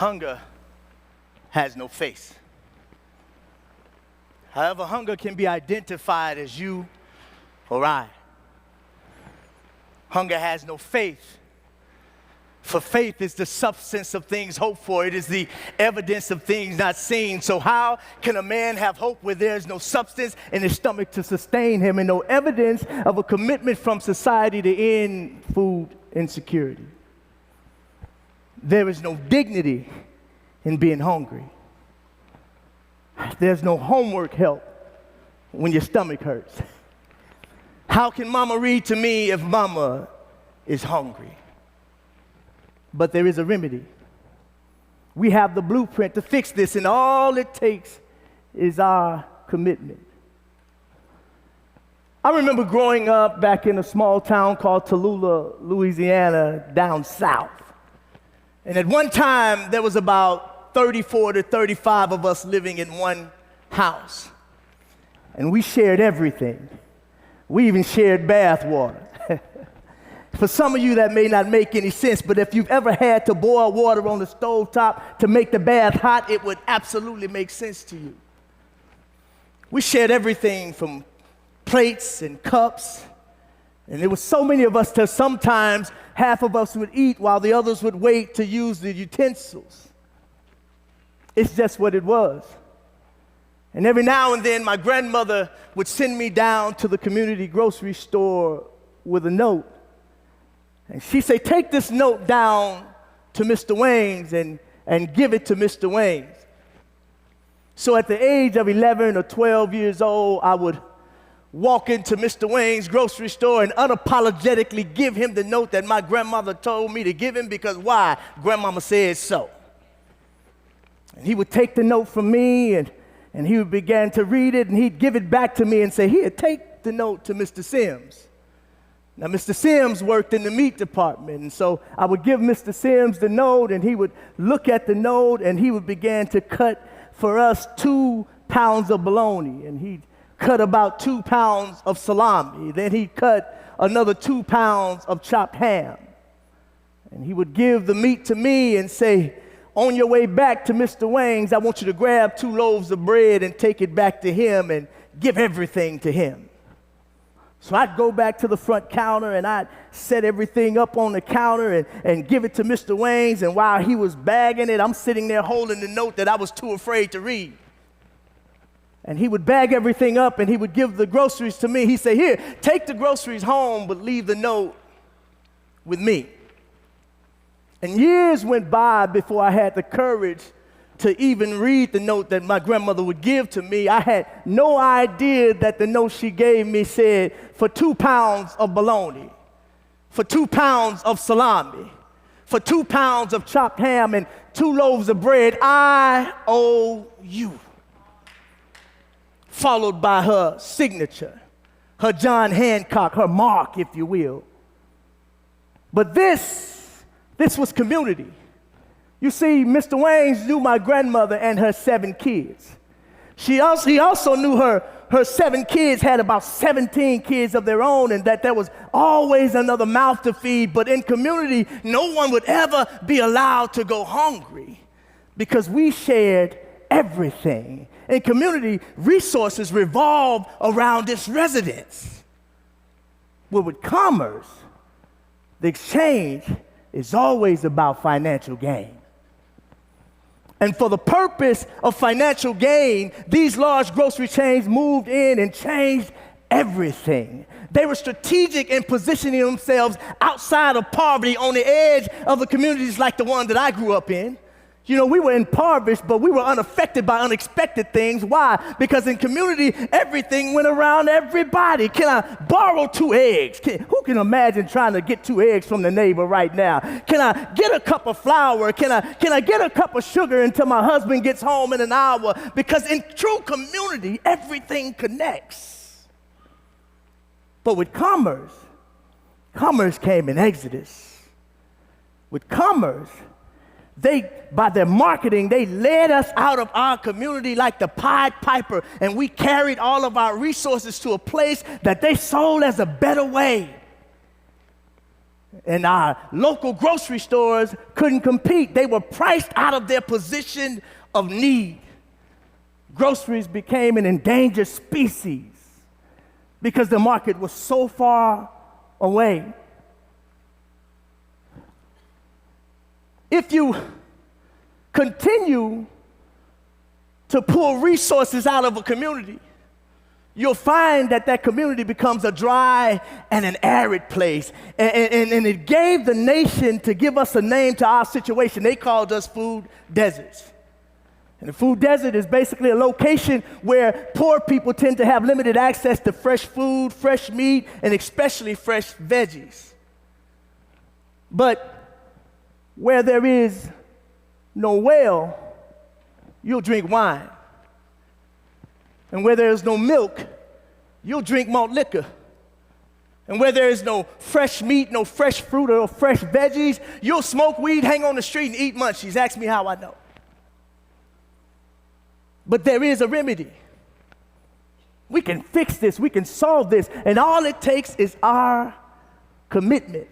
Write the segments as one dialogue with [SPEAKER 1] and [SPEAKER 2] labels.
[SPEAKER 1] Hunger has no face. However, hunger can be identified as you or I. Hunger has no faith. For faith is the substance of things hoped for. It is the evidence of things not seen. So how can a man have hope where there is no substance in his stomach to sustain him and no evidence of a commitment from society to end food insecurity? There is no dignity in being hungry. There's no homework help when your stomach hurts. How can mama read to me if mama is hungry? But there is a remedy. We have the blueprint to fix this, and all it takes is our commitment. I remember growing up back in a small town called Tallulah, Louisiana, down south. And at one time, there was about 34 to 35 of us living in one house. And we shared everything. We even shared bath water. For some of you, that may not make any sense, but if you've ever had to boil water on the stovetop to make the bath hot, it would absolutely make sense to you. We shared everything from plates and cups, and there were so many of us that sometimes half of us would eat while the others would wait to use the utensils. It's just what it was. And every now and then, my grandmother would send me down to the community grocery store with a note. And she'd say, take this note down to Mr. Wayne's and give it to Mr. Wayne's. So at the age of 11 or 12 years old, I would walk into Mr. Wayne's grocery store and unapologetically give him the note that my grandmother told me to give him because why? Grandmama said so. And he would take the note from me and he would begin to read it and he'd give it back to me and say, here, take the note to Mr. Sims. Now, Mr. Sims worked in the meat department, and so I would give Mr. Sims the note, and he would look at the note, and he would begin to cut for us 2 pounds of bologna, and he'd cut about 2 pounds of salami. Then he'd cut another 2 pounds of chopped ham. And he would give the meat to me and say, on your way back to Mr. Wayne's, I want you to grab 2 loaves of bread and take it back to him and give everything to him. So I'd go back to the front counter and I'd set everything up on the counter and give it to Mr. Wayne's. And while he was bagging it, I'm sitting there holding the note that I was too afraid to read. And he would bag everything up and he would give the groceries to me. He'd say, here, take the groceries home, but leave the note with me. And years went by before I had the courage to even read the note that my grandmother would give to me. I had no idea that the note she gave me said, for 2 pounds of bologna, for 2 pounds of salami, for 2 pounds of chopped ham and 2 loaves of bread, I owe you. Followed by her signature, her John Hancock, her mark, if you will. But this was community. You see, Mr. Wayne's knew my grandmother and her 7 kids. He also knew her 7 kids had about 17 kids of their own and that there was always another mouth to feed. But in community, no one would ever be allowed to go hungry because we shared everything. In community, resources revolve around its residents. But with commerce, the exchange is always about financial gain. And for the purpose of financial gain, these large grocery chains moved in and changed everything. They were strategic in positioning themselves outside of poverty on the edge of the communities like the one that I grew up in. You know, we were impoverished, but we were unaffected by unexpected things. Why? Because in community, everything went around everybody. Can I borrow 2 eggs? Who can imagine trying to get 2 eggs from the neighbor right now? Can I get a cup of flour? Can I get a cup of sugar until my husband gets home in an hour? Because in true community, everything connects. But with commerce came in Exodus. With commerce, by their marketing, they led us out of our community like the Pied Piper, and we carried all of our resources to a place that they sold as a better way. And our local grocery stores couldn't compete. They were priced out of their position of need. Groceries became an endangered species because the market was so far away. If you continue to pull resources out of a community, you'll find that that community becomes a dry and an arid place. And it gave the nation, to give us a name to our situation, they called us food deserts. And the food desert is basically a location where poor people tend to have limited access to fresh food, fresh meat, and especially fresh veggies. But where there is no well, you'll drink wine. And where there is no milk, you'll drink malt liquor. And where there is no fresh meat, no fresh fruit, or fresh veggies, you'll smoke weed, hang on the street, and eat munchies. Ask me how I know. But there is a remedy. We can fix this, we can solve this, and all it takes is our commitment.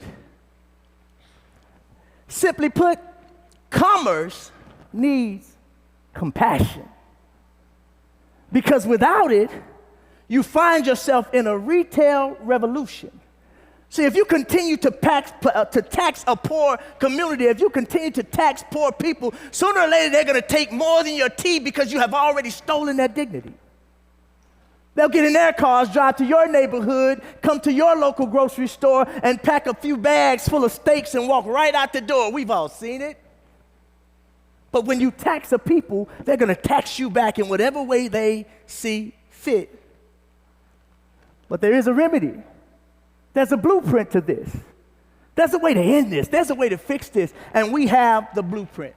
[SPEAKER 1] Simply put, commerce needs compassion. Because without it, you find yourself in a retail revolution. See, if you continue to tax a poor community, if you continue to tax poor people, sooner or later they're going to take more than your tea because you have already stolen their dignity. They'll get in their cars, drive to your neighborhood, come to your local grocery store, and pack a few bags full of steaks and walk right out the door. We've all seen it. But when you tax a people, they're going to tax you back in whatever way they see fit. But there is a remedy. There's a blueprint to this. There's a way to end this. There's a way to fix this. And we have the blueprint.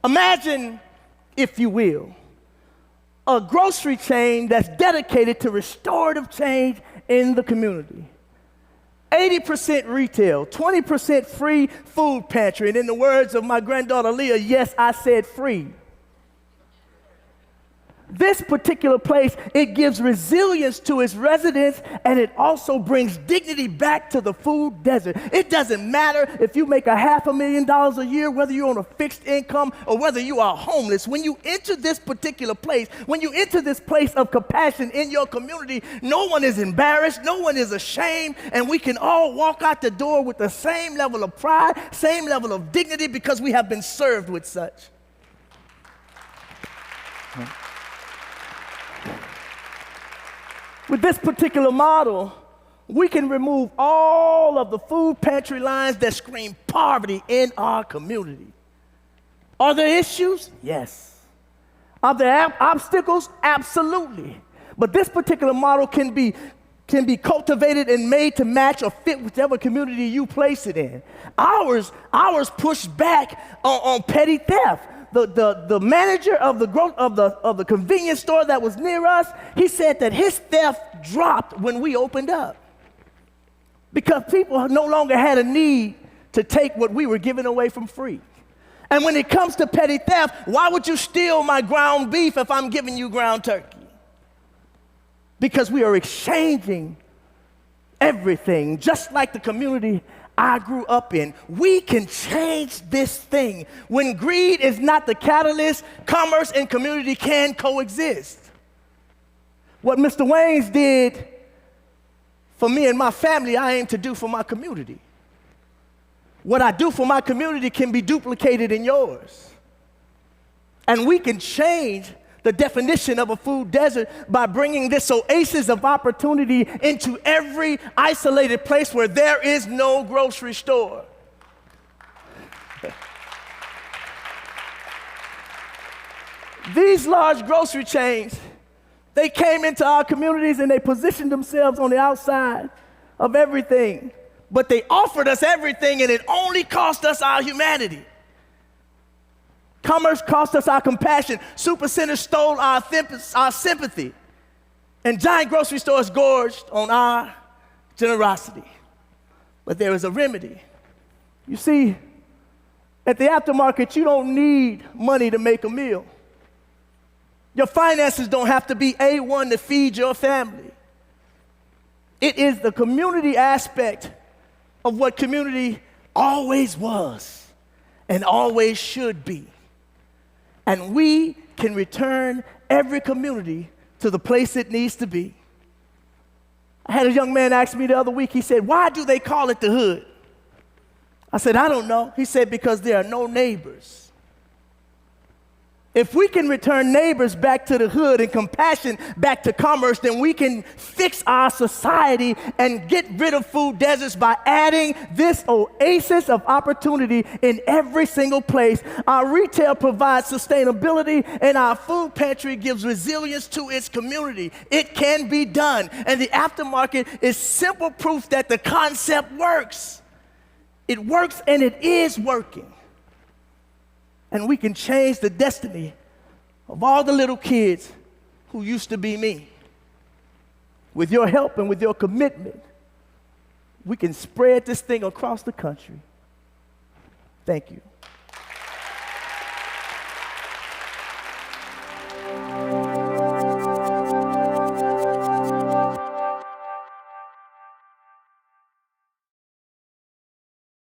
[SPEAKER 1] Imagine, if you will, a grocery chain that's dedicated to restorative change in the community. 80% retail, 20% free food pantry. And in the words of my granddaughter Leah, yes, I said free. This particular place, it gives resilience to its residents, and it also brings dignity back to the food desert. It doesn't matter if you make $500,000 a year, whether you're on a fixed income or whether you are homeless. When you enter this particular place, when you enter this place of compassion in your community, no one is embarrassed, no one is ashamed, and we can all walk out the door with the same level of pride, same level of dignity, because we have been served with such. With this particular model, we can remove all of the food pantry lines that scream poverty in our community. Are there issues? Yes. Are there obstacles? Absolutely. But this particular model can be cultivated and made to match or fit whichever community you place it in. Ours push back on petty theft. The manager of the convenience store that was near us, he said that his theft dropped when we opened up, because people no longer had a need to take what we were giving away from free. And when it comes to petty theft, why would you steal my ground beef if I'm giving you ground turkey? Because we are exchanging everything, just like the community I grew up in. We can change this thing. When greed is not the catalyst, commerce and community can coexist. What Mr. Wayne's did for me and my family, I aim to do for my community. What I do for my community can be duplicated in yours. And we can change the definition of a food desert by bringing this oasis of opportunity into every isolated place where there is no grocery store. These large grocery chains, they came into our communities and they positioned themselves on the outside of everything, but they offered us everything, and it only cost us our humanity. Commerce cost us our compassion. Supercenters stole our sympathy. And giant grocery stores gorged on our generosity. But there is a remedy. You see, at the aftermarket, you don't need money to make a meal. Your finances don't have to be A1 to feed your family. It is the community aspect of what community always was and always should be. And we can return every community to the place it needs to be. I had a young man ask me the other week, he said, why do they call it the hood? I said, I don't know. He said, because there are no neighbors. If we can return neighbors back to the hood and compassion back to commerce, then we can fix our society and get rid of food deserts by adding this oasis of opportunity in every single place. Our retail provides sustainability, and our food pantry gives resilience to its community. It can be done, and the aftermarket is simple proof that the concept works. It works, and it is working. And we can change the destiny of all the little kids who used to be me. With your help and with your commitment, we can spread this thing across the country. Thank you.